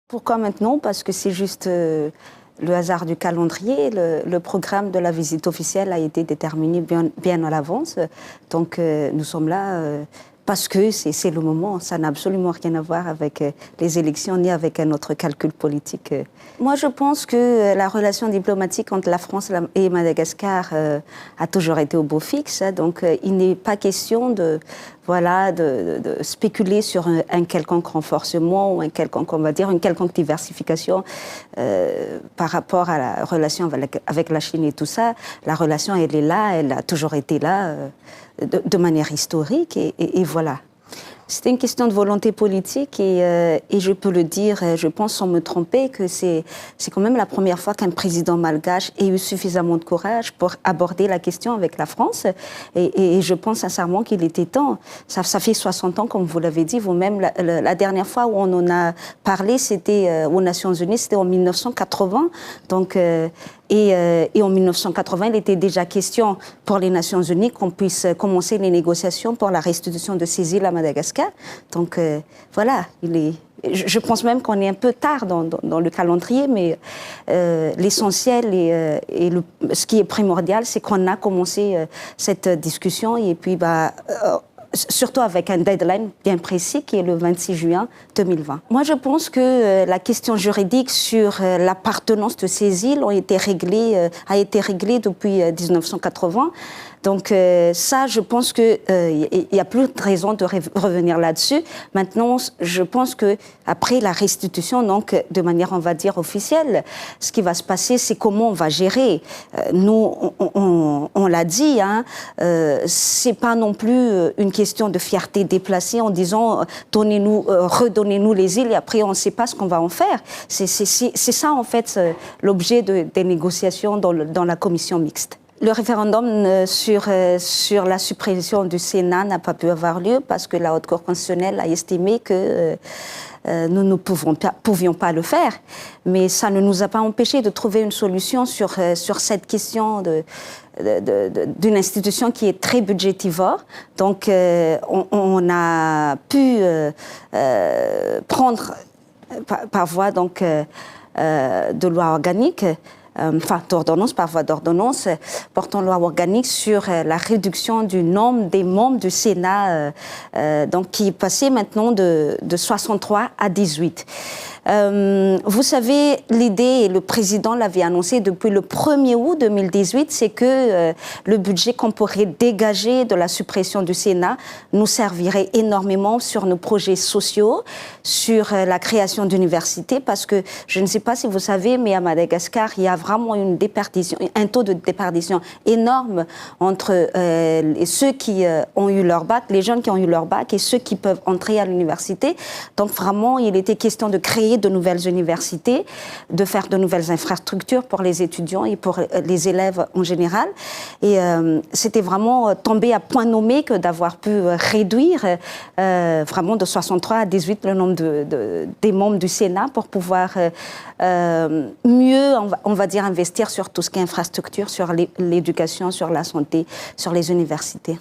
Pourquoi maintenant? Parce que c'est juste le hasard du calendrier. Le programme de la visite officielle a été déterminé bien à l'avance. Donc nous sommes là parce que c'est le moment. Ça n'a absolument rien à voir avec les élections ni avec notre calcul politique. Moi, je pense que la relation diplomatique entre la France et Madagascar a toujours été au beau fixe. Donc il n'est pas question de spéculer sur un quelconque renforcement ou une quelconque diversification par rapport à la relation avec la Chine et tout ça. La relation, elle est là, elle a toujours été là de manière historique et voilà. C'est une question de volonté politique et je peux le dire, je pense sans me tromper, que c'est quand même la première fois qu'un président malgache ait eu suffisamment de courage pour aborder la question avec la France et je pense sincèrement qu'il était temps. Ça fait 60 ans, comme vous l'avez dit vous-même. La dernière fois où on en a parlé, c'était aux Nations Unies, c'était en 1980. Donc, et en 1980, il était déjà question pour les Nations Unies qu'on puisse commencer les négociations pour la restitution de ces îles à Madagascar. Donc voilà, je pense même qu'on est un peu tard dans le calendrier, mais l'essentiel et ce qui est primordial, c'est qu'on a commencé cette discussion et puis surtout avec un deadline bien précis qui est le 26 juin 2020. Moi, je pense que la question juridique sur l'appartenance de ces îles a été réglée depuis 1980. Donc ça, je pense qu'il n'y a plus de raison de revenir là-dessus. Maintenant, je pense qu'après la restitution, donc de manière, on va dire, officielle, ce qui va se passer, c'est comment on va gérer. Nous, on l'a dit, hein, c'est pas non plus une question de fierté déplacée en disant redonnez-nous les îles et après on ne sait pas ce qu'on va en faire. C'est ça, en fait, l'objet des négociations dans la commission mixte. Le référendum sur la suppression du Sénat n'a pas pu avoir lieu parce que la Haute Cour constitutionnelle a estimé que nous ne pouvions pas le faire. Mais ça ne nous a pas empêché de trouver une solution sur cette question d'une institution qui est très budgétivore. Donc on a pu prendre par voie de loi organique, par voie d'ordonnance, portant loi organique sur la réduction du nombre des membres du Sénat, donc qui est passé maintenant de 63 à 18. Vous savez, l'idée, et le président l'avait annoncé depuis le 1er août 2018, c'est que le budget qu'on pourrait dégager de la suppression du Sénat nous servirait énormément sur nos projets sociaux, sur la création d'universités, parce que je ne sais pas si vous savez, mais à Madagascar, il y a vraiment un taux de déperdition énorme entre ceux qui ont eu leur bac, les jeunes qui ont eu leur bac et ceux qui peuvent entrer à l'université. Donc vraiment, il était question de créer de nouvelles universités, de faire de nouvelles infrastructures pour les étudiants et pour les élèves en général. Et c'était vraiment tombé à point nommé que d'avoir pu réduire vraiment de 63 à 18 le nombre des membres du Sénat pour pouvoir mieux, on va dire, investir sur tout ce qui est infrastructure, sur l'éducation, sur la santé, sur les universités.